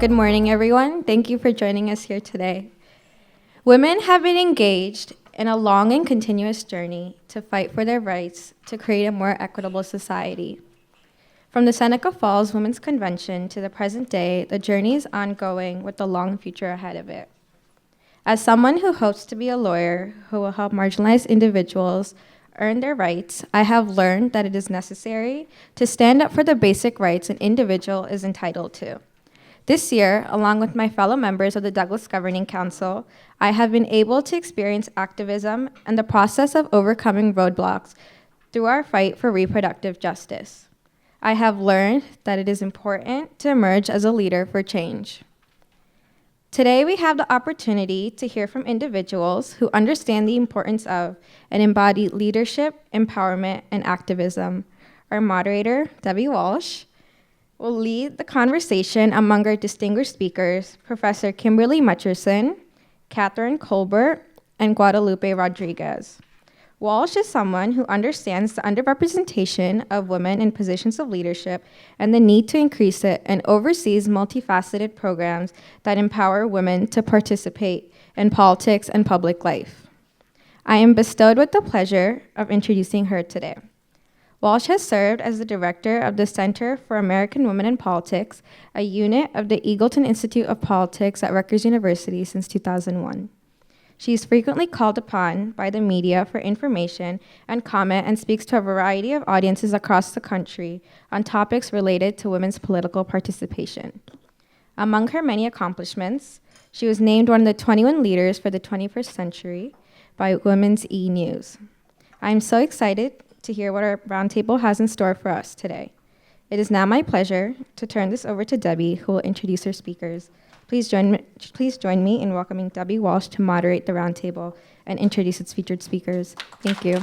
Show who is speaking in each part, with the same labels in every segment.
Speaker 1: Good morning, everyone. Thank you for joining us here today. Women have been engaged in a long and continuous journey to fight for their rights to create a more equitable society. From the Seneca Falls Women's Convention to the present day, the journey is ongoing with a long future ahead of it. As someone who hopes to be a lawyer who will help marginalized individuals earn their rights, I have learned that it is necessary to stand up for the basic rights an individual is entitled to. This year, along with my fellow members of the Douglas Governing Council, I have been able to experience activism and the process of overcoming roadblocks through our fight for reproductive justice. I have learned that it is important to emerge as a leader for change. Today, we have the opportunity to hear from individuals who understand the importance of and embody leadership, empowerment, and activism. Our moderator, Debbie Walsh, will lead the conversation among our distinguished speakers, Professor Kimberly Mutcherson, Kathryn Kolbert, and Guadalupe Rodriguez. Walsh is someone who understands the underrepresentation of women in positions of leadership and the need to increase it, and oversees multifaceted programs that empower women to participate in politics and public life. I am bestowed with the pleasure of introducing her today. Walsh has served as the director of the Center for American Women in Politics, a unit of the Eagleton Institute of Politics at Rutgers University since 2001. She is frequently called upon by the media for information and comment, and speaks to a variety of audiences across the country on topics related to women's political participation. Among her many accomplishments, she was named one of the 21 leaders for the 21st century by Women's E-News. I'm so excited to hear what our roundtable has in store for us today. It is now my pleasure to turn this over to Debbie, who will introduce her speakers. Please join me in welcoming Debbie Walsh to moderate the roundtable and introduce its featured speakers. Thank you.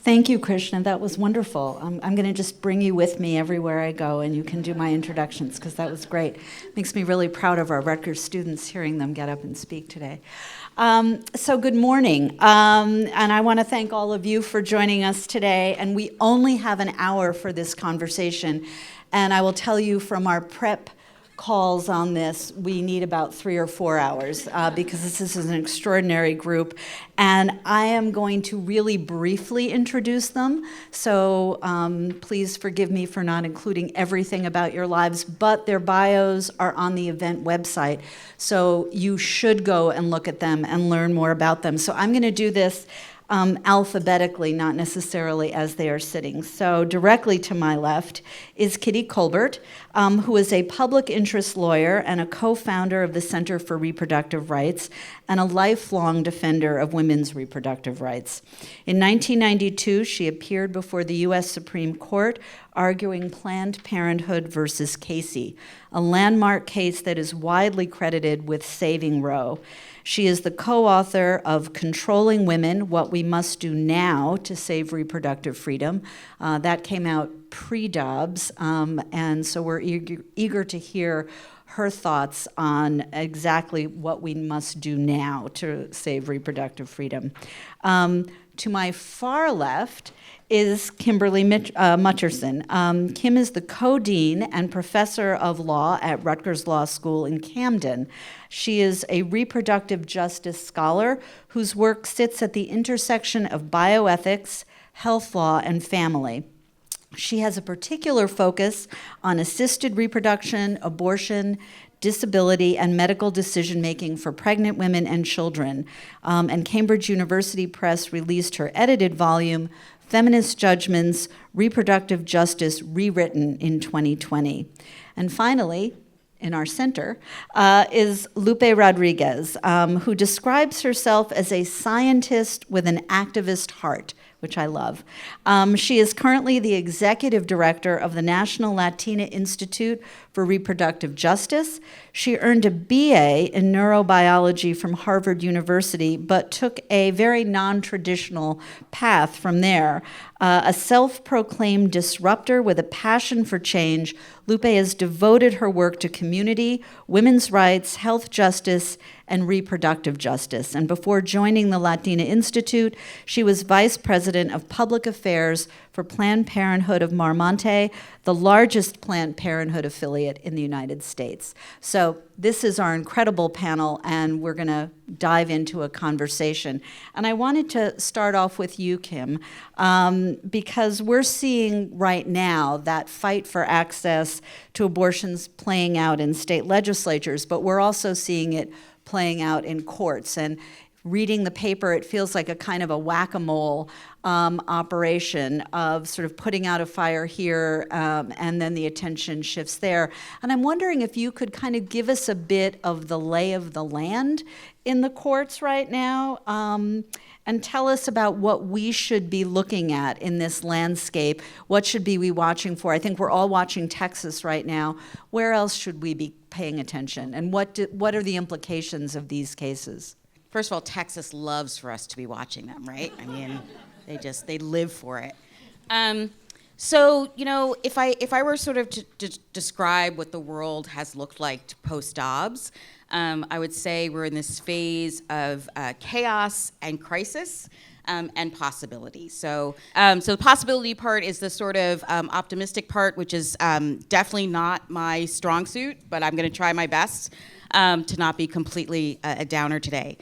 Speaker 2: Thank you, Krishna. That was wonderful. I'm going to just bring you with me everywhere I go, and you can do my introductions, because that was great. Makes me really proud of our Rutgers students, hearing them get up and speak today. So good morning, and I want to thank all of you for joining us today. And we only have an hour for this conversation, and I will tell you from our prep calls on this, we need about 3 or 4 hours because this is an extraordinary group, and I am going to really briefly introduce them. So please forgive me for not including everything about your lives, but their bios are on the event website, so you should go and look at them and learn more about them. So I'm going to do this alphabetically, not necessarily as they are sitting. So directly to my left is Kitty Kolbert, who is a public interest lawyer and a co-founder of the Center for Reproductive Rights and a lifelong defender of women's reproductive rights. In 1992, she appeared before the U.S. Supreme Court arguing Planned Parenthood versus Casey, a landmark case that is widely credited with saving Roe. She is the co-author of Controlling Women, What We Must Do Now to Save Reproductive Freedom. That came out pre-Dobbs, and so we're eager to hear her thoughts on exactly what we must do now to save reproductive freedom. To my far left is Kimberly Mutcherson. Kim is the co-dean and professor of law at Rutgers Law School in Camden. She is a reproductive justice scholar whose work sits at the intersection of bioethics, health law, and family. She has a particular focus on assisted reproduction, abortion, disability, and medical decision-making for pregnant women and children. And Cambridge University Press released her edited volume, Feminist Judgments, Reproductive Justice Rewritten, in 2020. And finally, in our center, is Lupe Rodriguez, who describes herself as a scientist with an activist heart, which I love. She is currently the executive director of the National Latina Institute for Reproductive Justice. She earned a BA in neurobiology from Harvard University, but took a very non-traditional path from there. A self-proclaimed disruptor with a passion for change, Lupe has devoted her work to community, women's rights, health justice, and reproductive justice. And before joining the Latina Institute, she was Vice President of Public Affairs for Planned Parenthood of Marmonte, the largest Planned Parenthood affiliate in the United States. So this is our incredible panel, and we're going to dive into a conversation. And I wanted to start off with you, Kim, because we're seeing right now that fight for access to abortions playing out in state legislatures, but we're also seeing it playing out in courts. And reading the paper, it feels like a kind of a whack-a-mole operation of sort of putting out a fire here, and then the attention shifts there. And I'm wondering if you could kind of give us a bit of the lay of the land in the courts right now, and tell us about what we should be looking at in this landscape. What should we be watching for? I think we're all watching Texas right now. Where else should we be paying attention? And what are the implications of these cases?
Speaker 3: First of all, Texas loves for us to be watching them, right? I mean, they live for it. So, you know, if I were sort of to describe what the world has looked like post-Dobbs, I would say we're in this phase of chaos and crisis and possibility. So the possibility part is the sort of optimistic part, which is definitely not my strong suit, but I'm going to try my best to not be completely a downer today.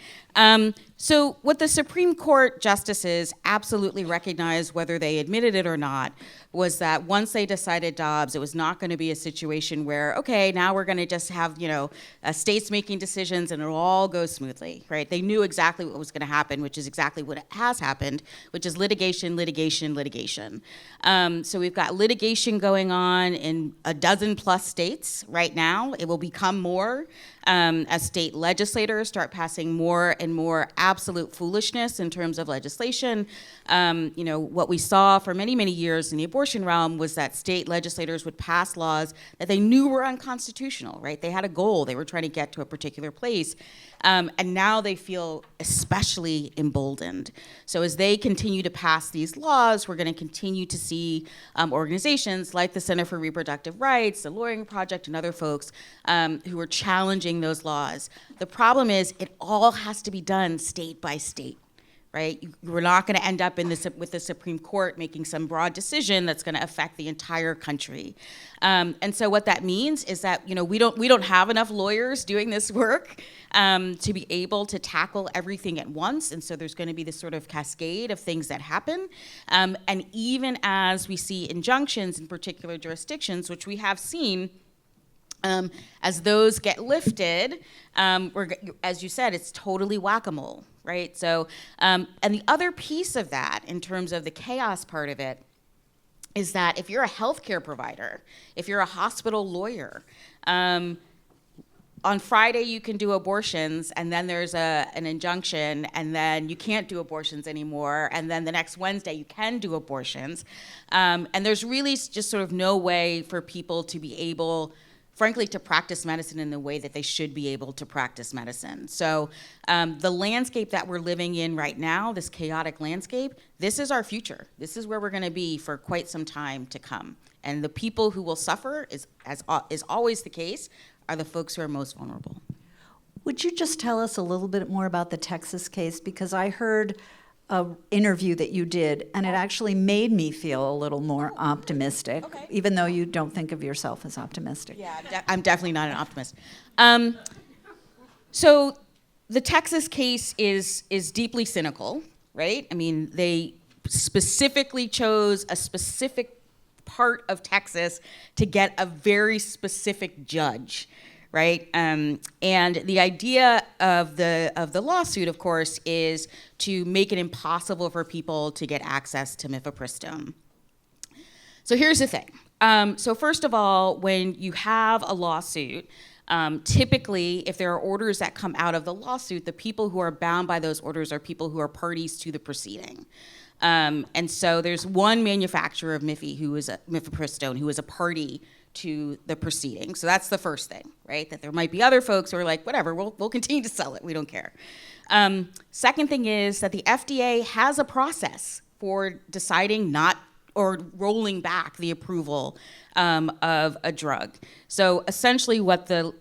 Speaker 3: So what the Supreme Court justices absolutely recognized, whether they admitted it or not, was that once they decided Dobbs, it was not going to be a situation where, okay, now we're going to just have, you know, states making decisions and it'll all go smoothly, right? They knew exactly what was going to happen, which is exactly what has happened, which is litigation, litigation, litigation. So we've got litigation going on in a dozen plus states right now. It will become more as state legislators start passing more and more absolute foolishness in terms of legislation. You know, what we saw for many, many years in the abortion realm was that state legislators would pass laws that they knew were unconstitutional, right? They had a goal. They were trying to get to a particular place. And now they feel especially emboldened. So as they continue to pass these laws, we're going to continue to see organizations like the Center for Reproductive Rights, the Lawyering Project, and other folks who are challenging those laws. The problem is it all has to be done state by state. Right? We're not going to end up with the Supreme Court making some broad decision that's going to affect the entire country. And so what that means is that, you know, we don't have enough lawyers doing this work to be able to tackle everything at once. And so there's going to be this sort of cascade of things that happen. And even as we see injunctions in particular jurisdictions, which we have seen, as those get lifted, as you said, it's totally whack-a-mole. Right, so, and the other piece of that, in terms of the chaos part of it, is that if you're a healthcare provider, if you're a hospital lawyer, on Friday you can do abortions, and then there's an injunction, and then you can't do abortions anymore, and then the next Wednesday you can do abortions, and there's really just sort of no way for people to be able, frankly, to practice medicine in the way that they should be able to practice medicine. So the landscape that we're living in right now, this chaotic landscape, this is our future. This is where we're going to be for quite some time to come. And the people who will suffer, is always the case, are the folks who are most vulnerable.
Speaker 2: Would you just tell us a little bit more about the Texas case? Because I heard an interview that you did, and it actually made me feel a little more optimistic, okay, even though you don't think of yourself as optimistic.
Speaker 3: Yeah, I'm definitely not an optimist. So the Texas case is deeply cynical, right? I mean, they specifically chose a specific part of Texas to get a very specific judge, right? And the idea of the lawsuit, of course, is to make it impossible for people to get access to mifepristone. So here's the thing. So first of all, when you have a lawsuit, typically, if there are orders that come out of the lawsuit, the people who are bound by those orders are people who are parties to the proceeding. And so there's one manufacturer of mifepristone who is a party to the proceeding. So that's the first thing, right? That there might be other folks who are like, whatever, we'll continue to sell it. We don't care. Second thing is that the FDA has a process for deciding not or rolling back the approval of a drug. So essentially what the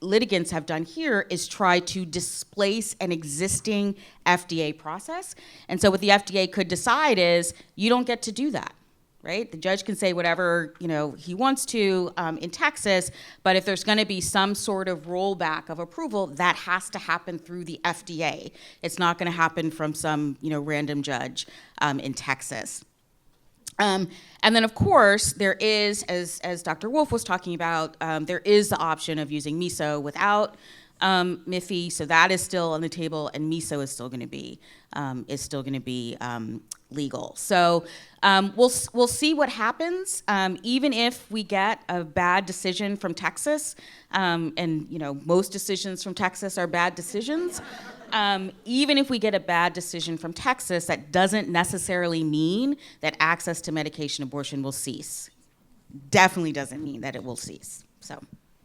Speaker 3: litigants have done here is try to displace an existing FDA process. And so what the FDA could decide is, you don't get to do that, right? The judge can say whatever he wants to in Texas, but if there's going to be some sort of rollback of approval, that has to happen through the FDA. It's not going to happen from some random judge in Texas. And then, of course, there is, as Dr. Wolf was talking about, there is the option of using MISO without MIFI, so that is still on the table, and MISO is still going to be legal. So we'll see what happens. Even if we get a bad decision from Texas, and most decisions from Texas are bad decisions. Even if we get a bad decision from Texas, that doesn't necessarily mean that access to medication abortion will cease. Definitely doesn't mean that it will cease. So,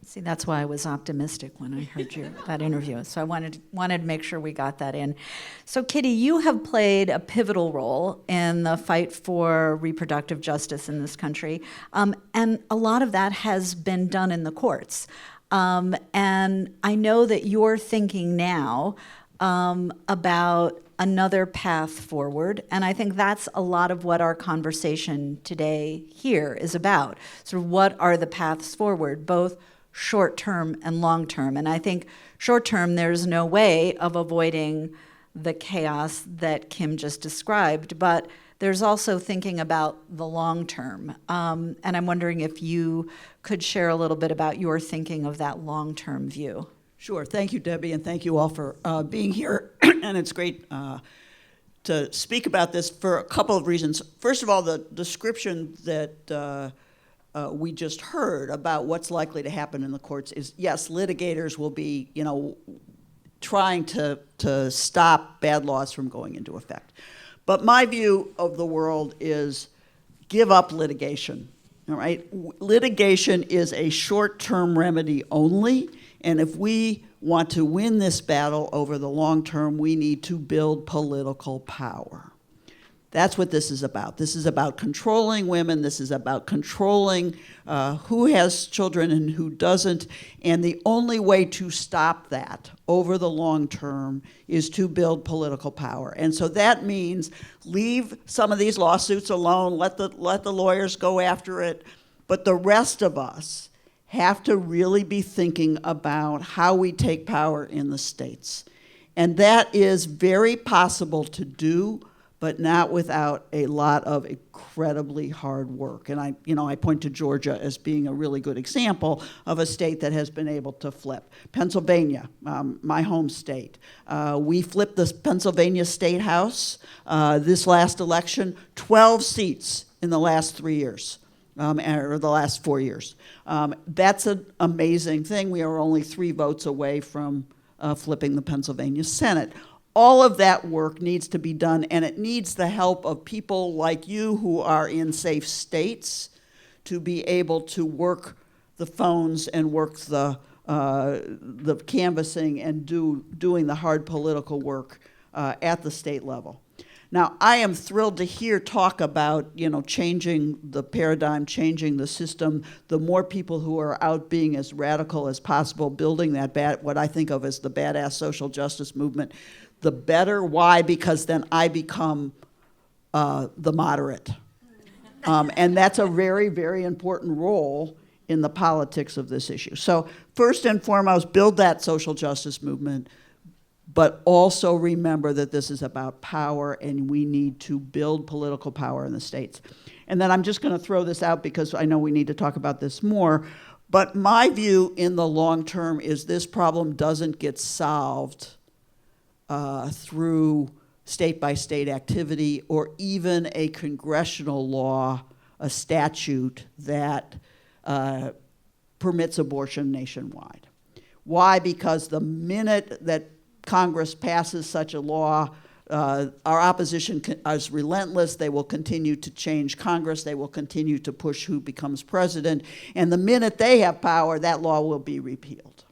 Speaker 2: see, that's why I was optimistic when I heard that interview. So I wanted to make sure we got that in. So, Kitty, you have played a pivotal role in the fight for reproductive justice in this country, and a lot of that has been done in the courts. And I know that you're thinking now about another path forward, and I think that's a lot of what our conversation today here is about. Sort of what are the paths forward, both short-term and long-term. And I think short-term, there's no way of avoiding the chaos that Kim just described, but there's also thinking about the long-term. And I'm wondering if you could share a little bit about your thinking of that long-term view.
Speaker 4: Sure. Thank you, Debbie, and thank you all for being here. And it's great to speak about this for a couple of reasons. First of all, the description that we just heard about what's likely to happen in the courts is, yes, litigators will be, trying to stop bad laws from going into effect. But my view of the world is give up litigation, all right? Litigation is a short-term remedy only. And if we want to win this battle over the long term, we need to build political power. That's what this is about. This is about controlling women. This is about controlling who has children and who doesn't. And the only way to stop that over the long term is to build political power. And so that means leave some of these lawsuits alone, let the lawyers go after it. But the rest of us have to really be thinking about how we take power in the states. And that is very possible to do, but not without a lot of incredibly hard work. And I point to Georgia as being a really good example of a state that has been able to flip. Pennsylvania, my home state. We flipped the Pennsylvania State House this last election, 12 seats in the last 3 years. Or the last 4 years. That's an amazing thing. We are only 3 votes away from flipping the Pennsylvania Senate. All of that work needs to be done, and it needs the help of people like you who are in safe states to be able to work the phones and work the canvassing and doing the hard political work at the state level. Now, I am thrilled to hear talk about, changing the paradigm, changing the system, the more people who are out being as radical as possible, building that what I think of as the badass social justice movement, the better. Why? Because then I become the moderate. And that's a very, very important role in the politics of this issue. So first and foremost, build that social justice movement, but also remember that this is about power, and we need to build political power in the states. And then I'm just going to throw this out because I know we need to talk about this more, but my view in the long term is this problem doesn't get solved through state-by-state activity or even a congressional law, a statute that permits abortion nationwide. Why? Because the minute that Congress passes such a law, our opposition is relentless. They will continue to change Congress. They will continue to push who becomes president. And the minute they have power, that law will be repealed.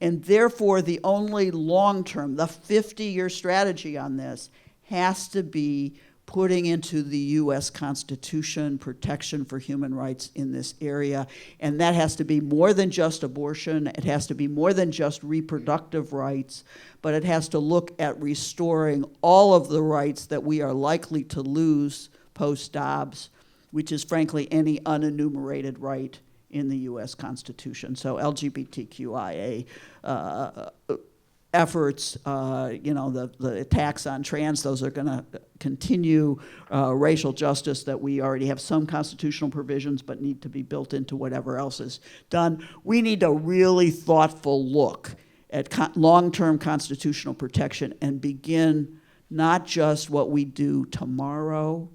Speaker 4: And therefore, the only long-term, the 50-year strategy on this has to be putting into the U.S. Constitution protection for human rights in this area. And that has to be more than just abortion. It has to be more than just reproductive rights, but it has to look at restoring all of the rights that we are likely to lose post-Dobbs, which is frankly any unenumerated right in the U.S. Constitution. So LGBTQIA efforts, the attacks on trans, those are going to continue. Racial justice, that we already have some constitutional provisions but need to be built into whatever else is done. We need a really thoughtful look at long-term constitutional protection and begin not just what we do tomorrow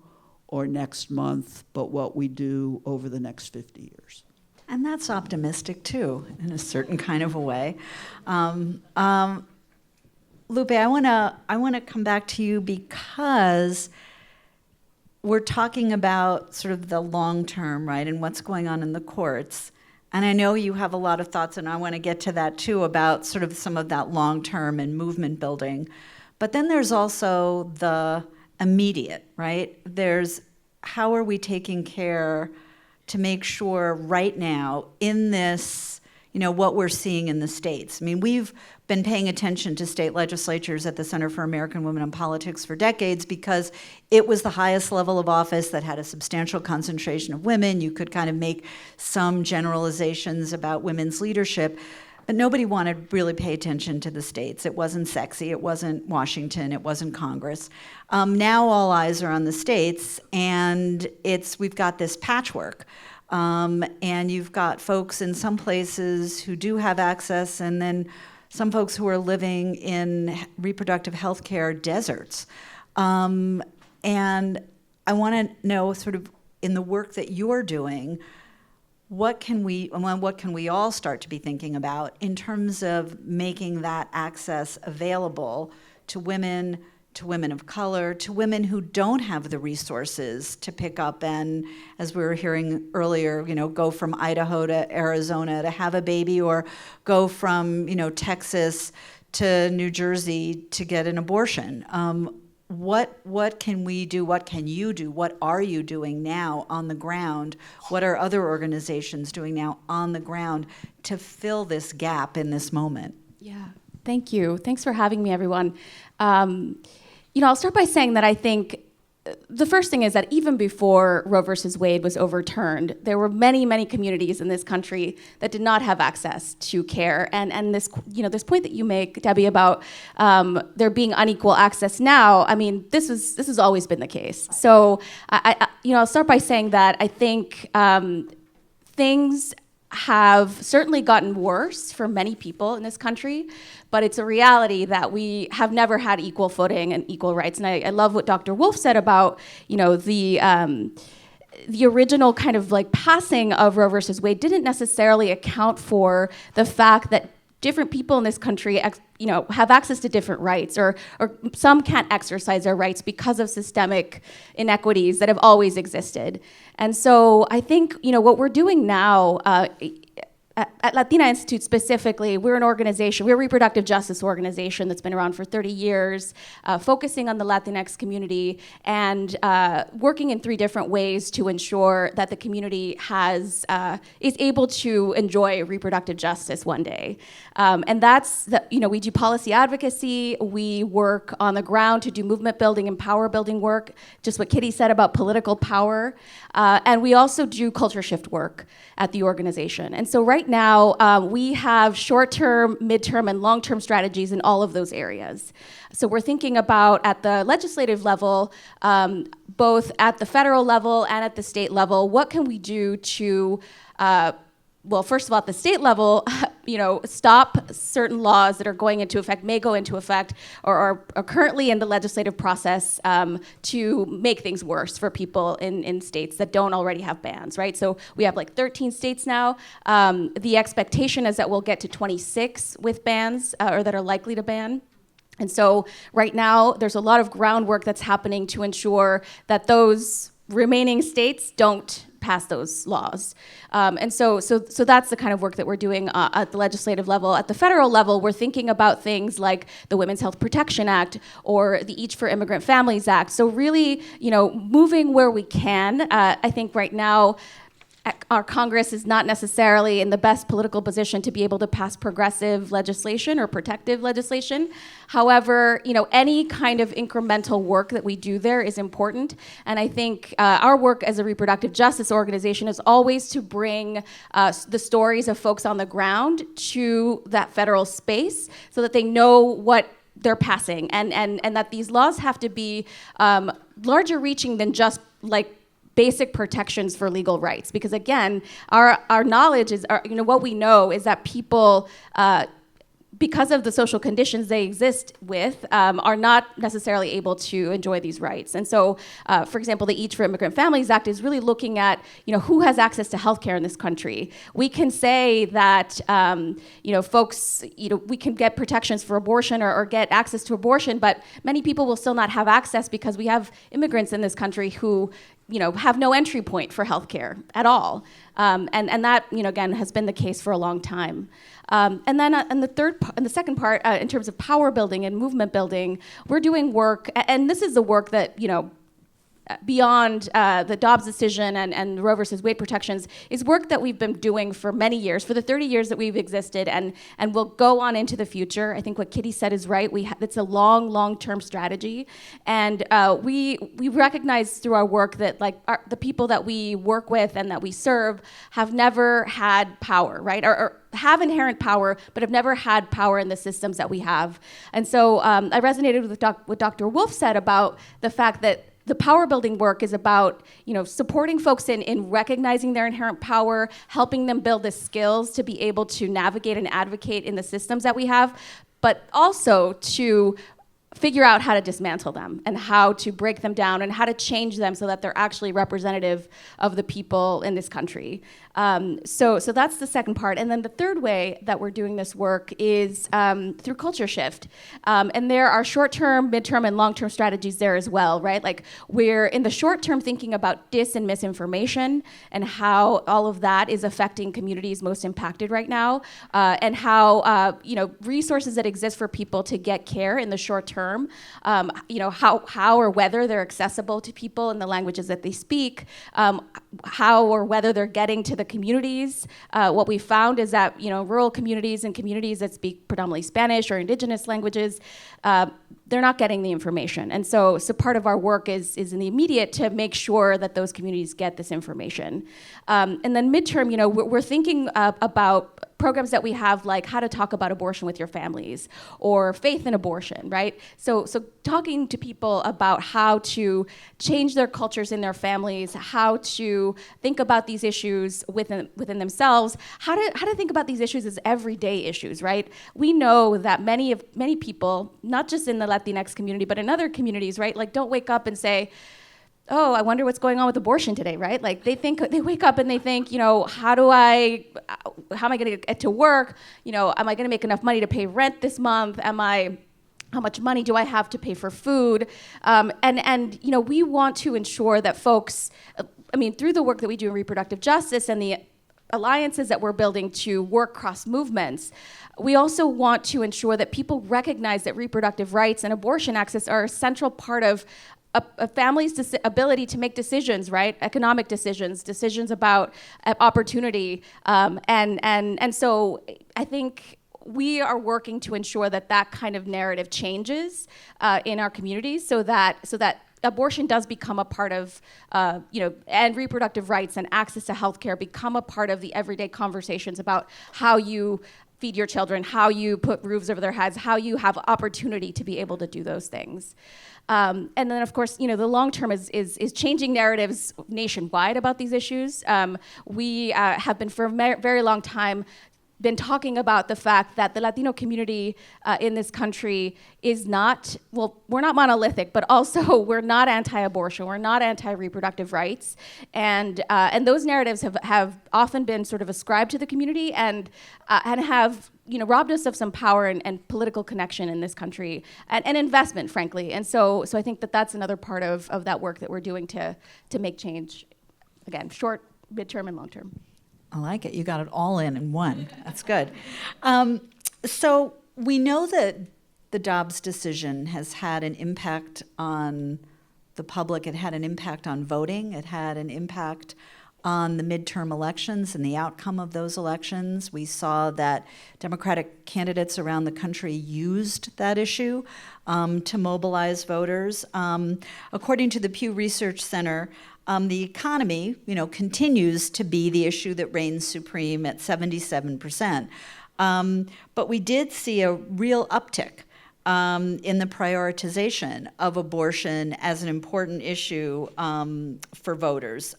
Speaker 4: or next month, but what we do over the next 50 years.
Speaker 2: And that's optimistic too, in a certain kind of a way. Lupe, I wanna come back to you because we're talking about sort of the long term, right, and what's going on in the courts. And I know you have a lot of thoughts, and I want to get to that too, about sort of some of that long term and movement building. But then there's also the immediate, right? There's how are we taking care to make sure right now in this, what we're seeing in the states. I mean, we've been paying attention to state legislatures at the Center for American Women in Politics for decades because it was the highest level of office that had a substantial concentration of women. You could kind of make some generalizations about women's leadership, but nobody wanted to really pay attention to the states. It wasn't sexy, it wasn't Washington, it wasn't Congress. Now all eyes are on the states, and we've got this patchwork. And you've got folks in some places who do have access, and then some folks who are living in reproductive health care deserts. And I want to know, sort of in the work that you're doing, what can we all start to be thinking about in terms of making that access available to women of color, to women who don't have the resources to pick up and, as we were hearing earlier, go from Idaho to Arizona to have a baby, or go from, Texas to New Jersey to get an abortion. What can we do? What can you do? What are you doing now on the ground? What are other organizations doing now on the ground to fill this gap in this moment?
Speaker 5: Yeah, thank you. Thanks for having me, everyone. I'll start by saying that I think the first thing is that even before Roe versus Wade was overturned, there were many, many communities in this country that did not have access to care. And this, this point that you make, Debbie, about there being unequal access now, I mean, this has always been the case. So I'll start by saying that I think things have certainly gotten worse for many people in this country, but it's a reality that we have never had equal footing and equal rights. And I love what Dr. Wolf said about, the original kind of like passing of Roe versus Wade didn't necessarily account for the fact that different people in this country, have access to different rights, or some can't exercise their rights because of systemic inequities that have always existed. And so I think, what we're doing now at Latina Institute specifically, we're an organization, we're a reproductive justice organization that's been around for 30 years, focusing on the Latinx community and working in 3 different ways to ensure that the community is able to enjoy reproductive justice one day. And that's, we do policy advocacy, we work on the ground to do movement building and power building work, just what Kitty said about political power, and we also do culture shift work at the organization. And so right now, we have short-term, mid-term, and long-term strategies in all of those areas. So we're thinking about, at the legislative level, both at the federal level and at the state level, what can we do to, first of all, at the state level, stop certain laws that are going into effect, may go into effect, or are currently in the legislative process to make things worse for people in states that don't already have bans, right? So we have like 13 states now. The expectation is that we'll get to 26 with bans, or that are likely to ban. And so right now, there's a lot of groundwork that's happening to ensure that those remaining states don't pass those laws. And so that's the kind of work that we're doing at the legislative level. At the federal level, we're thinking about things like the Women's Health Protection Act or the Each for Immigrant Families Act. So really, moving where we can. I think right now, our Congress is not necessarily in the best political position to be able to pass progressive legislation or protective legislation. However, any kind of incremental work that we do there is important. And I think our work as a reproductive justice organization is always to bring the stories of folks on the ground to that federal space so that they know what they're passing and that these laws have to be larger reaching than just like basic protections for legal rights, because again, our knowledge is, what we know is that people, because of the social conditions they exist with, are not necessarily able to enjoy these rights. And so, for example, the Each for Immigrant Families Act is really looking at, who has access to healthcare in this country. We can say that, folks, we can get protections for abortion or get access to abortion, but many people will still not have access because we have immigrants in this country who have no entry point for healthcare at all. And that, again, has been the case for a long time. And then in the second part, in terms of power building and movement building, we're doing work, and this is the work that, beyond the Dobbs decision and Roe versus Wade protections, is work that we've been doing for many years, for the 30 years that we've existed, and will go on into the future. I think what Kitty said is right. It's a long-term strategy, and we recognize through our work that the people that we work with and that we serve have never had power, right? Or have inherent power, but have never had power in the systems that we have. And so I resonated with what Dr. Wolf said about the fact that the power building work is about, supporting folks in recognizing their inherent power, helping them build the skills to be able to navigate and advocate in the systems that we have, but also to figure out how to dismantle them and how to break them down and how to change them so that they're actually representative of the people in this country. So that's the second part. And then the third way that we're doing this work is through culture shift. And there are short-term, mid-term, and long-term strategies there as well, right? Like we're in the short term thinking about dis and misinformation and how all of that is affecting communities most impacted right now, and how resources that exist for people to get care in the short term, how or whether they're accessible to people in the languages that they speak, how or whether they're getting to the communities. What we found is that rural communities and communities that speak predominantly Spanish or indigenous languages, they're not getting the information. And so part of our work is in the immediate to make sure that those communities get this information. And then midterm, we're thinking about programs that we have, like how to talk about abortion with your families or faith in abortion, right? So talking to people about how to change their cultures in their families, how to think about these issues within themselves, how to think about these issues as everyday issues, right? We know that many people, not just in the Latinx community, but in other communities, right? Like don't wake up and say, oh, I wonder what's going on with abortion today, right? Like they wake up and they think, how am I gonna get to work? Am I gonna make enough money to pay rent this month? How much money do I have to pay for food? And we want to ensure that folks, through the work that we do in reproductive justice and the alliances that we're building to work cross movements, we also want to ensure that people recognize that reproductive rights and abortion access are a central part of a family's ability to make decisions, right? Economic decisions about opportunity, and so I think we are working to ensure that kind of narrative changes in our communities, so that abortion does become a part of, and reproductive rights and access to healthcare become a part of the everyday conversations about how you feed your children, how you put roofs over their heads, how you have opportunity to be able to do those things. And then, of course, the long term is changing narratives nationwide about these issues. We have been for a very long time been talking about the fact that the Latino community in this country is not, we're not monolithic, but also we're not anti-abortion, we're not anti-reproductive rights, and those narratives have often been sort of ascribed to the community and have robbed us of some power and political connection in this country and investment, frankly. And so I think that's another part of that work that we're doing to make change. Again, short, midterm and long term.
Speaker 2: I like it. You got it all in one. That's good. So we know that the Dobbs decision has had an impact on the public. It had an impact on voting. It had an impact on the midterm elections and the outcome of those elections. We saw that Democratic candidates around the country used that issue to mobilize voters. According to the Pew Research Center, the economy, continues to be the issue that reigns supreme at 77%. But we did see a real uptick in the prioritization of abortion as an important issue for voters.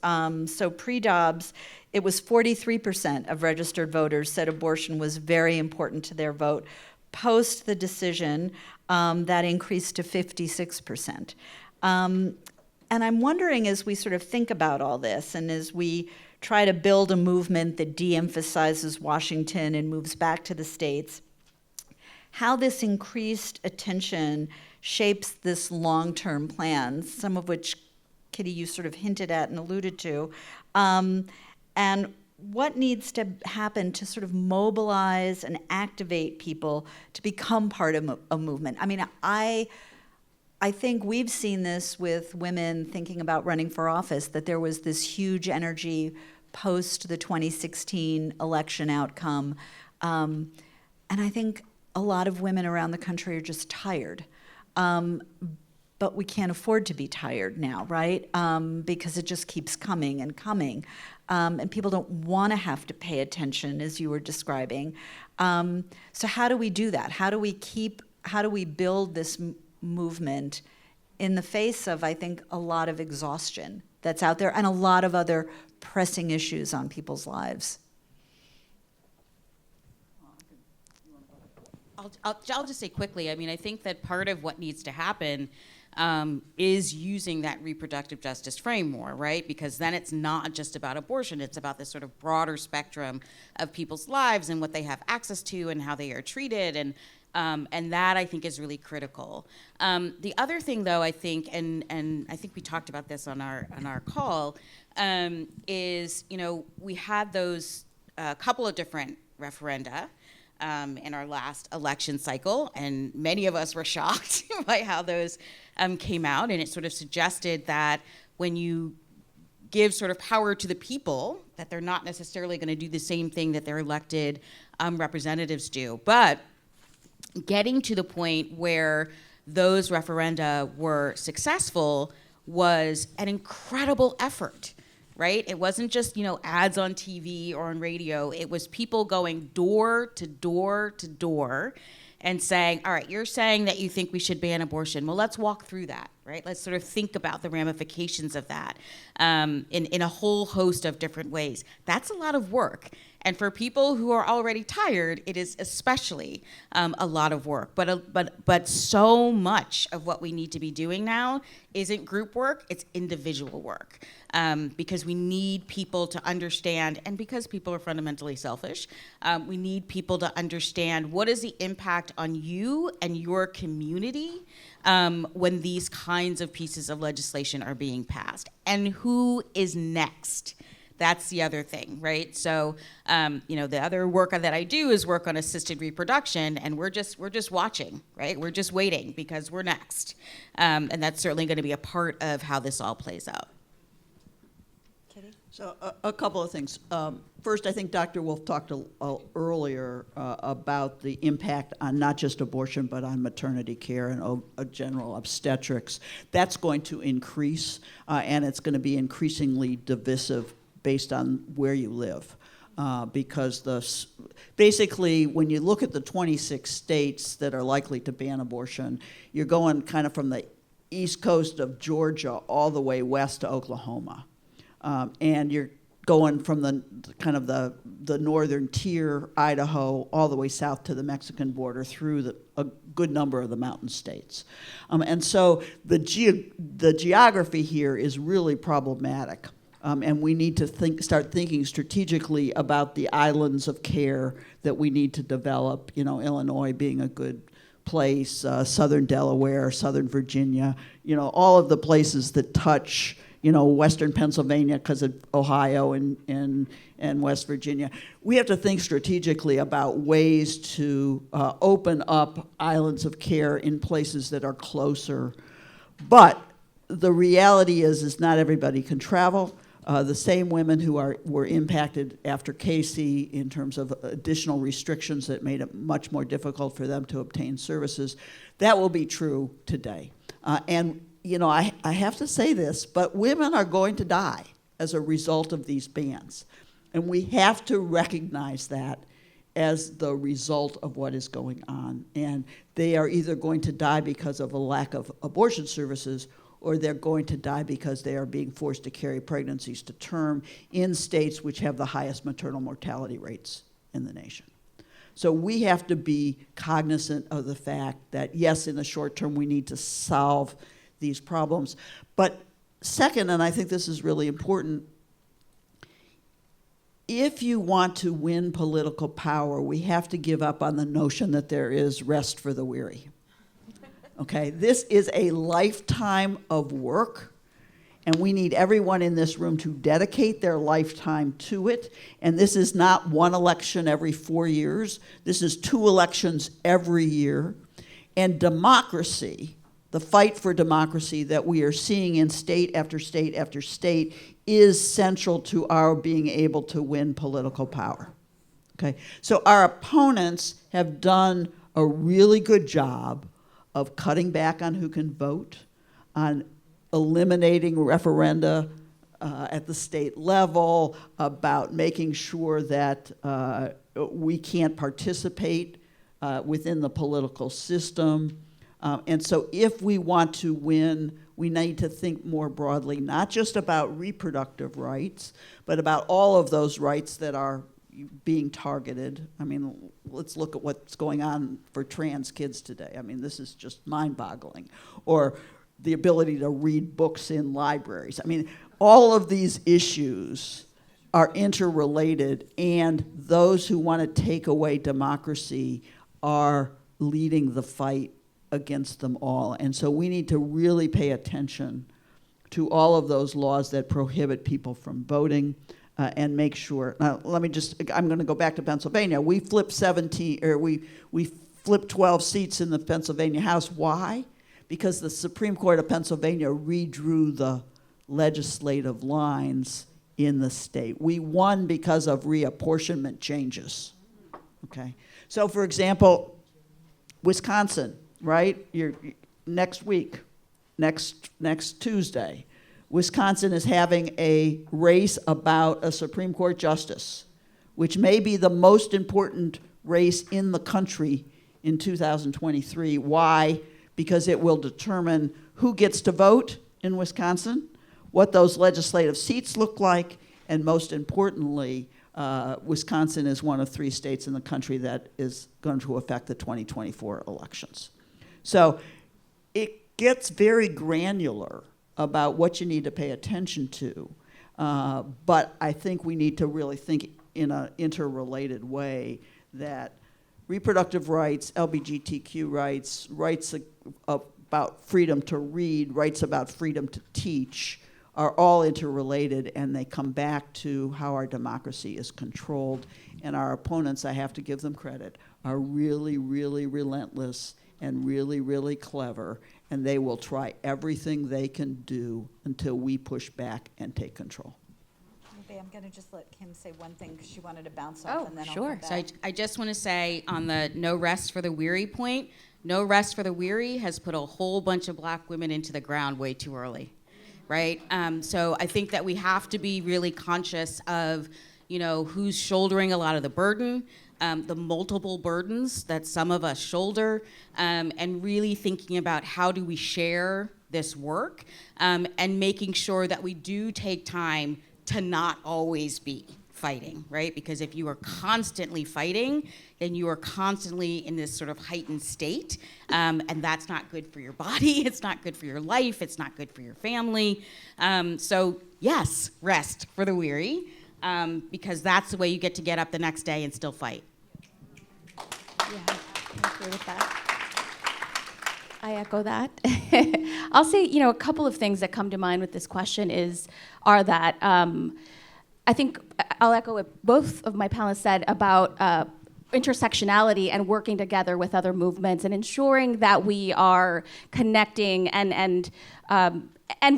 Speaker 2: So pre-Dobbs, it was 43% of registered voters said abortion was very important to their vote. Post the decision, that increased to 56%. And I'm wondering, as we sort of think about all this, and as we try to build a movement that de-emphasizes Washington and moves back to the states, how this increased attention shapes this long-term plan, some of which, Kitty, you sort of hinted at and alluded to, and what needs to happen to sort of mobilize and activate people to become part of a movement. I mean, I think we've seen this with women thinking about running for office, that there was this huge energy post the 2016 election outcome. And I think a lot of women around the country are just tired. But we can't afford to be tired now, right? Because it just keeps coming and coming. And people don't want to have to pay attention, as you were describing. So how do we do that? How do we build this movement in the face of, I think, a lot of exhaustion that's out there and a lot of other pressing issues on people's lives?
Speaker 3: I'll just say quickly, I mean, I think that part of what needs to happen is using that reproductive justice framework, right? Because then it's not just about abortion, it's about this sort of broader spectrum of people's lives and what they have access to and how they are treated, and that I think is really critical. The other thing, though, I think, and I think we talked about this on our call, is we had those couple of different referenda in our last election cycle, and many of us were shocked by how those came out, and it sort of suggested that when you give sort of power to the people, that they're not necessarily going to do the same thing that their elected representatives do. But getting to the point where those referenda were successful was an incredible effort, right? It wasn't just, ads on TV or on radio. It was people going door to door to door and saying, all right, you're saying that you think we should ban abortion. Well, let's walk through that, right? Let's sort of think about the ramifications of that in a whole host of different ways. That's a lot of work. And for people who are already tired, it is especially a lot of work. But so much of what we need to be doing now isn't group work, it's individual work. Because we need people to understand, and because people are fundamentally selfish, we need people to understand what is the impact on you and your community when these kinds of pieces of legislation are being passed, and who is next. That's the other thing, right? So, the other work that I do is work on assisted reproduction, and we're just watching, right? We're just waiting because we're next, and that's certainly going to be a part of how this all plays out.
Speaker 4: So a couple of things. First, I think Dr. Wolf talked earlier about the impact on not just abortion, but on maternity care and general obstetrics. That's going to increase, and it's going to be increasingly divisive based on where you live. Because basically, when you look at the 26 states that are likely to ban abortion, you're going kind of from the east coast of Georgia all the way west to Oklahoma. And you're going from the kind of the northern tier, Idaho, all the way south to the Mexican border through a good number of the mountain states. And so the geography here is really problematic. And we need to start thinking strategically about the islands of care that we need to develop, Illinois being a good place, southern Delaware, southern Virginia, all of the places that touch Western Pennsylvania because of Ohio and West Virginia. We have to think strategically about ways to open up islands of care in places that are closer. But the reality is not everybody can travel. The same women who were impacted after Casey in terms of additional restrictions that made it much more difficult for them to obtain services, that will be true today. And I have to say this, but women are going to die as a result of these bans. And we have to recognize that as the result of what is going on. And they are either going to die because of a lack of abortion services, or they're going to die because they are being forced to carry pregnancies to term in states which have the highest maternal mortality rates in the nation. So we have to be cognizant of the fact that, yes, in the short term, we need to solve these problems. But second, and I think this is really important, if you want to win political power, we have to give up on the notion that there is rest for the weary. Okay, this is a lifetime of work, and we need everyone in this room to dedicate their lifetime to it. And this is not one election every 4 years. This is 2 elections every year. And democracy, the fight for democracy that we are seeing in state after state after state, is central to our being able to win political power. Okay, so our opponents have done a really good job of cutting back on who can vote, on eliminating referenda at the state level, about making sure that we can't participate within the political system. And so if we want to win, we need to think more broadly, not just about reproductive rights, but about all of those rights that are being targeted. I mean, let's look at what's going on for trans kids today. I mean, this is just mind-boggling. Or the ability to read books in libraries. I mean, all of these issues are interrelated, and those who want to take away democracy are leading the fight against them all. And so we need to really pay attention to all of those laws that prohibit people from voting. And make sure. Now, I'm going to go back to Pennsylvania. We flipped 12 seats in the Pennsylvania House. Why? Because the Supreme Court of Pennsylvania redrew the legislative lines in the state. We won because of reapportionment changes. Okay. So, for example, Wisconsin, right? Next week, next Tuesday. Wisconsin is having a race about a Supreme Court justice, which may be the most important race in the country in 2023. Why? Because it will determine who gets to vote in Wisconsin, what those legislative seats look like, and most importantly, Wisconsin is one of 3 states in the country that is going to affect the 2024 elections. So it gets very granular about what you need to pay attention to. But I think we need to really think in an interrelated way that reproductive rights, LGBTQ rights, rights about freedom to read, rights about freedom to teach are all interrelated, and they come back to how our democracy is controlled. And our opponents, I have to give them credit, are really, really relentless and really, really clever, and they will try everything they can do until we push back and take control.
Speaker 2: Okay, I'm going to just let Kim say one thing because she wanted to bounce off, and then
Speaker 3: sure.
Speaker 2: I'll come back.
Speaker 3: So I just want to say on the no rest for the weary point, no rest for the weary has put a whole bunch of black women into the ground way too early, right? So I think that we have to be really conscious of, who's shouldering a lot of the burden, the multiple burdens that some of us shoulder, and really thinking about how do we share this work, and making sure that we do take time to not always be fighting, right? Because if you are constantly fighting, then you are constantly in this sort of heightened state, and that's not good for your body, it's not good for your life, it's not good for your family. So yes, rest for the weary, because that's the way you get up the next day and still fight.
Speaker 1: Yeah, I agree with that.
Speaker 5: I echo that. I'll say, a couple of things that come to mind with this question are that I think I'll echo what both of my panelists said about intersectionality and working together with other movements and ensuring that we are connecting and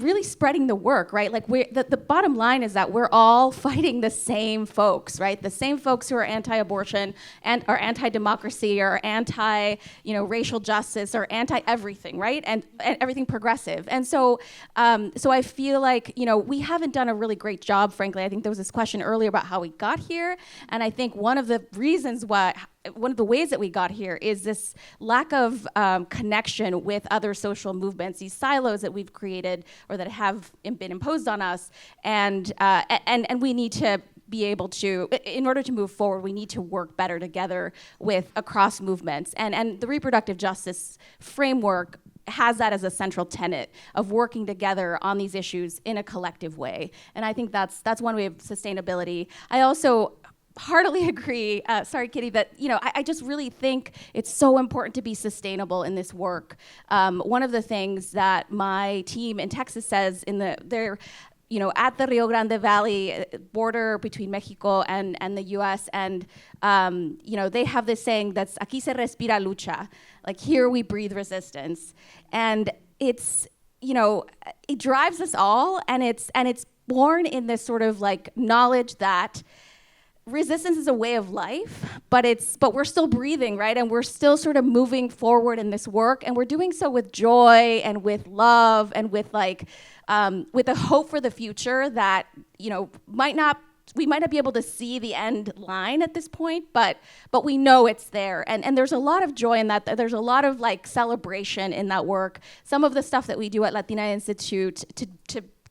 Speaker 5: really spreading the work, right? Like the bottom line is that we're all fighting the same folks, right? The same folks who are anti-abortion and are anti-democracy or racial justice or anti-everything, right? And everything progressive. And so I feel like, we haven't done a really great job, frankly. I think there was this question earlier about how we got here. And I think one of the ways that we got here is this lack of connection with other social movements, these silos that we've created or that have been imposed on us, and we need to be able to, in order to move forward, we need to work better together across movements, and the reproductive justice framework has that as a central tenet of working together on these issues in a collective way, and I think that's one way of sustainability. I also heartily agree, sorry Kitty, that I just really think it's so important to be sustainable in this work. One of the things that my team in Texas says they're at the Rio Grande Valley border between Mexico and the US, and they have this saying that's aquí se respira lucha, like here we breathe resistance, and it's it drives us all, and it's born in this sort of like knowledge that resistance is a way of life, but we're still breathing, right? And we're still sort of moving forward in this work, and we're doing so with joy and with love and with a hope for the future that we might not be able to see the end line at this point, but we know it's there, and there's a lot of joy in that. There's a lot of celebration in that work. Some of the stuff that we do at Latina Institute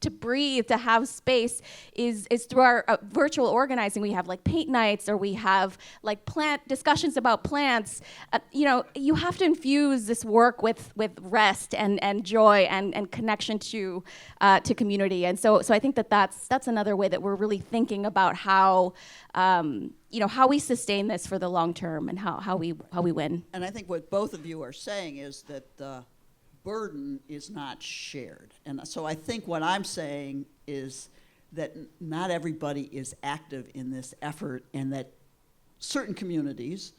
Speaker 5: to breathe, to have space, is through our virtual organizing. We have paint nights, or we have plant discussions about plants. You have to infuse this work with rest and joy and connection to community. And so I think that's another way that we're really thinking about how we sustain this for the long term and how we win.
Speaker 4: And I think what both of you are saying is that the burden is not shared. And so I think what I'm saying is that not everybody is active in this effort, and that certain communities,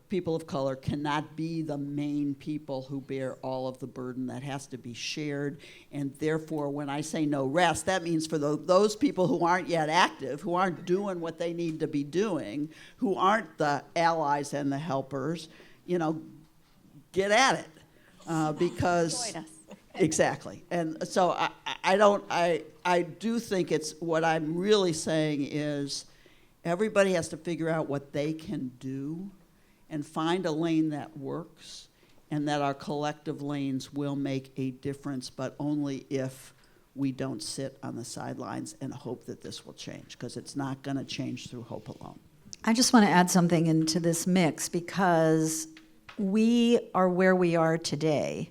Speaker 4: people of color, cannot be the main people who bear all of the burden that has to be shared. And therefore, when I say no rest, that means for those people who aren't yet active, who aren't doing what they need to be doing, who aren't the allies and the helpers, get at it. Because
Speaker 5: join us.
Speaker 4: Exactly. And so I do think it's, what I'm really saying is everybody has to figure out what they can do and find a lane that works, and that our collective lanes will make a difference, but only if we don't sit on the sidelines and hope that this will change, because it's not going to change through hope alone.
Speaker 2: I just want to add something into this mix, because we are where we are today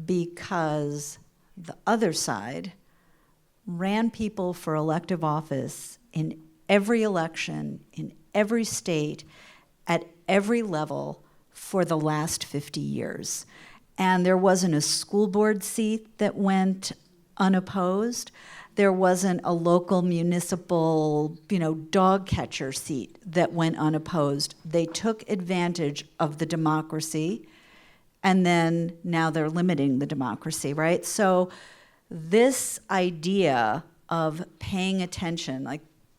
Speaker 2: because the other side ran people for elective office in every election, in every state, at every level for the last 50 years. And there wasn't a school board seat that went unopposed. There wasn't a local municipal, dog catcher seat that went unopposed. They took advantage of the democracy, and then now they're limiting the democracy, right? So this idea of paying attention,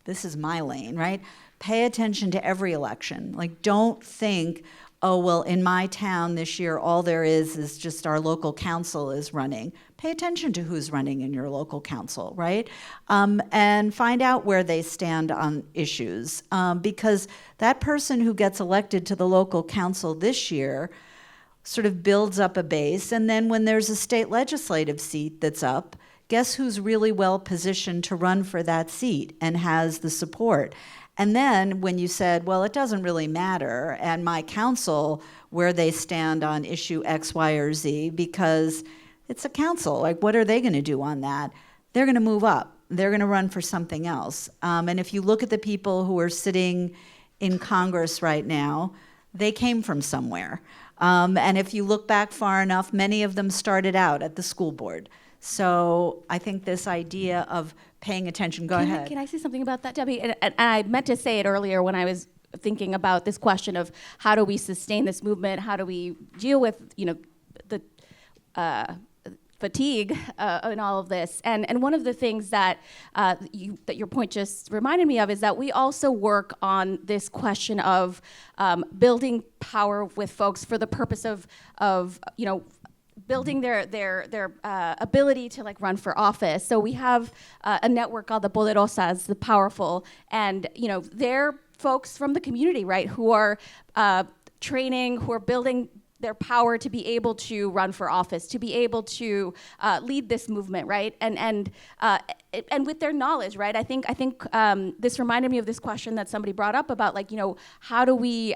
Speaker 2: this is my lane, right? Pay attention to every election. Don't think, oh, well, in my town this year, all there is just our local council is running. Pay attention to who's running in your local council, right? And find out where they stand on issues. Because that person who gets elected to the local council this year sort of builds up a base. And then when there's a state legislative seat that's up, guess who's really well positioned to run for that seat and has the support? And then when you said, well, it doesn't really matter, and my council, where they stand on issue X, Y, or Z, because it's a council. What are they going to do on that? They're going to move up. They're going to run for something else. And if you look at the people who are sitting in Congress right now, they came from somewhere. And if you look back far enough, many of them started out at the school board. So I think this idea of paying attention, go ahead.
Speaker 5: Can I say something about that, Debbie? And I meant to say it earlier when I was thinking about this question of how do we sustain this movement? How do we deal with, the fatigue in all of this? And one of the things that your point just reminded me of is that we also work on this question of building power with folks for the purpose of building their ability to run for office. So we have a network called the Poderosas, the Powerful, and they're folks from the community, right, who are training, who are building their power to be able to run for office, to be able to lead this movement, right, and with their knowledge, right. I think this reminded me of this question that somebody brought up about how do we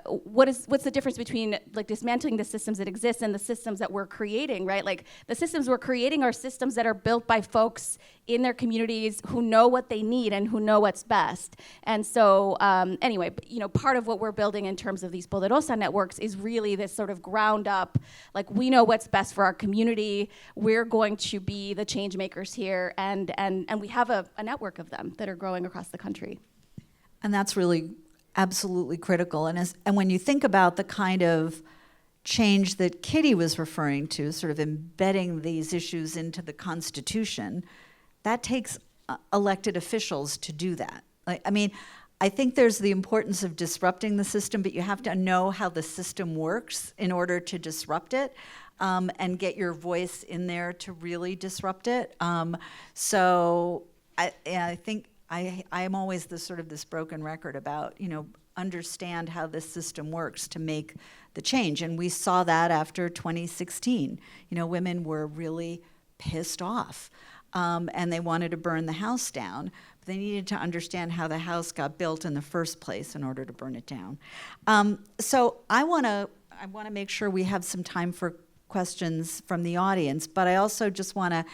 Speaker 5: what's the difference between dismantling the systems that exist and the systems that we're creating, right? The systems we're creating are systems that are built by folks in their communities who know what they need and who know what's best. And so anyway, part of what we're building in terms of these Poderosa networks is really this sort of ground up, we know what's best for our community, we're going to be the change makers here, and we have a network of them that are growing across the country.
Speaker 2: And that's really absolutely critical. And when you think about the kind of change that Kitty was referring to, sort of embedding these issues into the Constitution, that takes elected officials to do that. I think there's the importance of disrupting the system, but you have to know how the system works in order to disrupt it, and get your voice in there to really disrupt it. So I think I am always this broken record about, understand how this system works to make the change. And we saw that after 2016. Women were really pissed off, and they wanted to burn the house down. But they needed to understand how the house got built in the first place in order to burn it down. So I want to make sure we have some time for questions from the audience, but I also just want to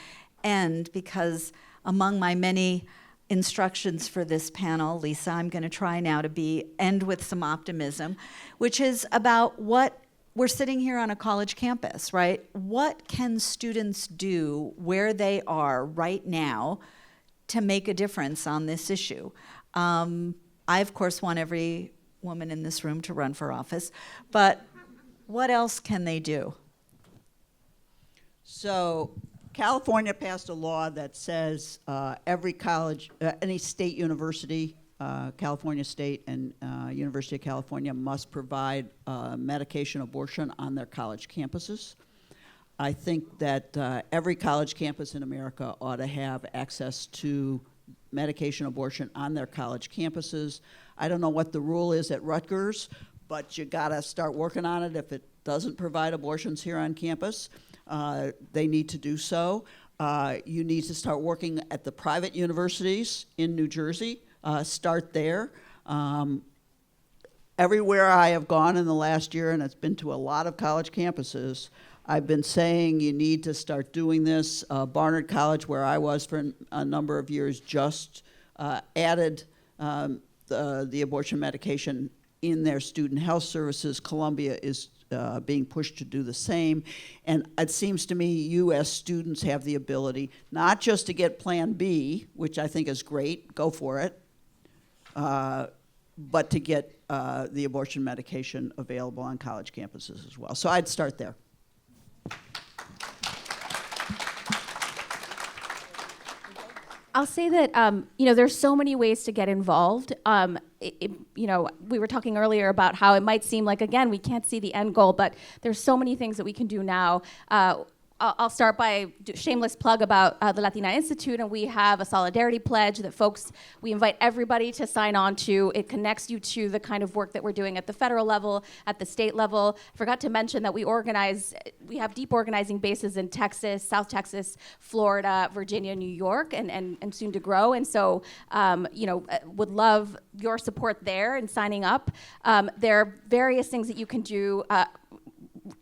Speaker 2: end, because among my many instructions for this panel, Lisa, I'm going to try now to end with some optimism, which is about what we're sitting here on a college campus, right? What can students do where they are right now to make a difference on this issue? I, of course, want every woman in this room to run for office, but what else can they do?
Speaker 4: So California passed a law that says every college, any state university, California State and University of California, must provide medication abortion on their college campuses. I think that every college campus in America ought to have access to medication abortion on their college campuses. I don't know what the rule is at Rutgers, but you gotta start working on it. If it doesn't provide abortions here on campus, they need to do so. You need to start working at the private universities in New Jersey. Start there. Everywhere I have gone in the last year, and it's been to a lot of college campuses, I've been saying you need to start doing this. Barnard College, where I was for a number of years, just added the abortion medication in their student health services. Columbia is being pushed to do the same. And it seems to me U.S. students have the ability not just to get Plan B, which I think is great, go for it, but to get the abortion medication available on college campuses as well. So I'd start there.
Speaker 5: I'll say that there's so many ways to get involved. We were talking earlier about how it might seem like, again, we can't see the end goal, but there's so many things that we can do now. I'll start by shameless plug about the Latina Institute, and we have a solidarity pledge that we invite everybody to sign on to. It connects you to the kind of work that we're doing at the federal level, at the state level. Forgot to mention that we have deep organizing bases in Texas, South Texas, Florida, Virginia, New York, and soon to grow. And so, would love your support there in signing up. There are various things that you can do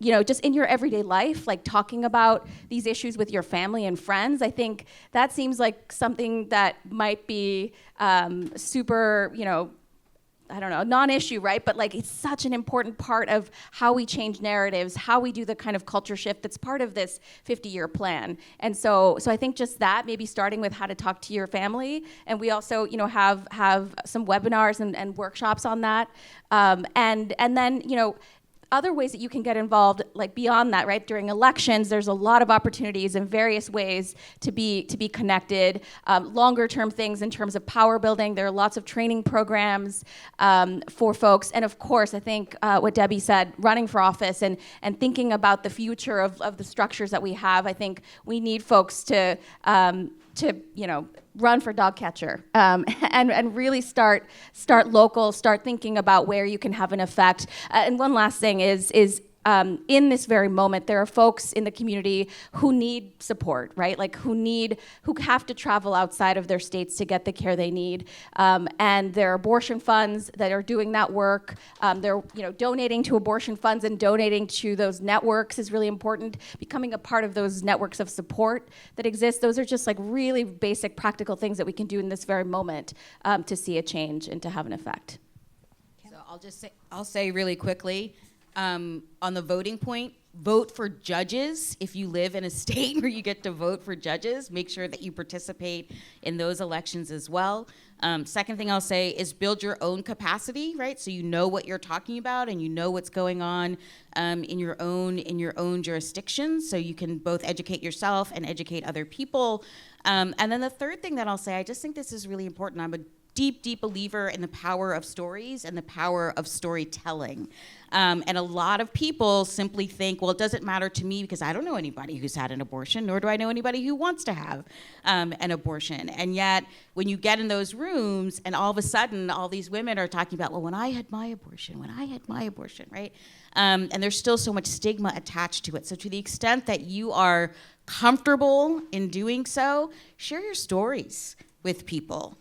Speaker 5: just in your everyday life, like talking about these issues with your family and friends. I think that seems like something that might be super, I don't know, non-issue, right? But like it's such an important part of how we change narratives, how we do the kind of culture shift that's part of this 50-year plan. And so I think just that, maybe starting with how to talk to your family, and we also, you know, have some webinars and workshops on that, and then, you know, other ways that you can get involved, like beyond that, right? During elections, there's a lot of opportunities in various ways to be connected. Longer term things in terms of power building. There are lots of training programs for folks. And of course, I think what Debbie said, running for office and thinking about the future of the structures that we have. I think we need folks to you know, run for dog catcher and really start local, start thinking about where you can have an effect. And one last thing is in this very moment, there are folks in the community who need support, right? Like who have to travel outside of their states to get the care they need. And there are abortion funds that are doing that work. They're, you know, donating to abortion funds and donating to those networks is really important. Becoming a part of those networks of support that exist. Those are just like really basic practical things that we can do in this very moment to see a change and to have an effect.
Speaker 3: So I'll say really quickly, on the voting point, vote for judges. If you live in a state where you get to vote for judges, make sure that you participate in those elections as well. Second thing I'll say is build your own capacity, right? So you know what you're talking about and you know what's going on in your own jurisdiction, so you can both educate yourself and educate other people. And then the third thing that I'll say, I just think this is really important. I'm a deep believer in the power of stories and the power of storytelling. And a lot of people simply think, well, it doesn't matter to me because I don't know anybody who's had an abortion, nor do I know anybody who wants to have an abortion. And yet, when you get in those rooms and all of a sudden all these women are talking about, well, when I had my abortion, right? And there's still so much stigma attached to it. So to the extent that you are comfortable in doing so, share your stories with people,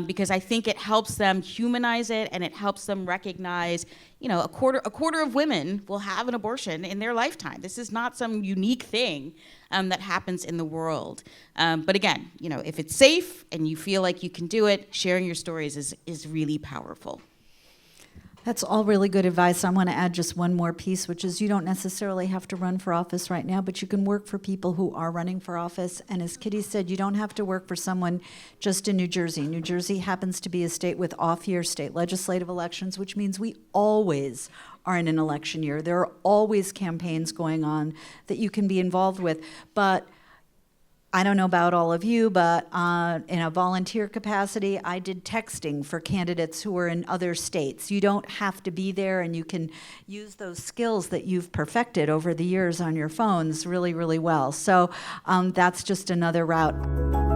Speaker 3: because I think it helps them humanize it and it helps them recognize, you know, a quarter of women will have an abortion in their lifetime. This is not some unique thing that happens in the world. But again, you know, if it's safe and you feel like you can do it, sharing your stories is really powerful.
Speaker 2: That's all really good advice. I want to add just one more piece, which is you don't necessarily have to run for office right now, but you can work for people who are running for office. And as Kitty said, you don't have to work for someone just in New Jersey. New Jersey happens to be a state with off-year state legislative elections, which means we always are in an election year. There are always campaigns going on that you can be involved with. But I don't know about all of you, but in a volunteer capacity, I did texting for candidates who were in other states. You don't have to be there, and you can use those skills that you've perfected over the years on your phones really, really well. So that's just another route.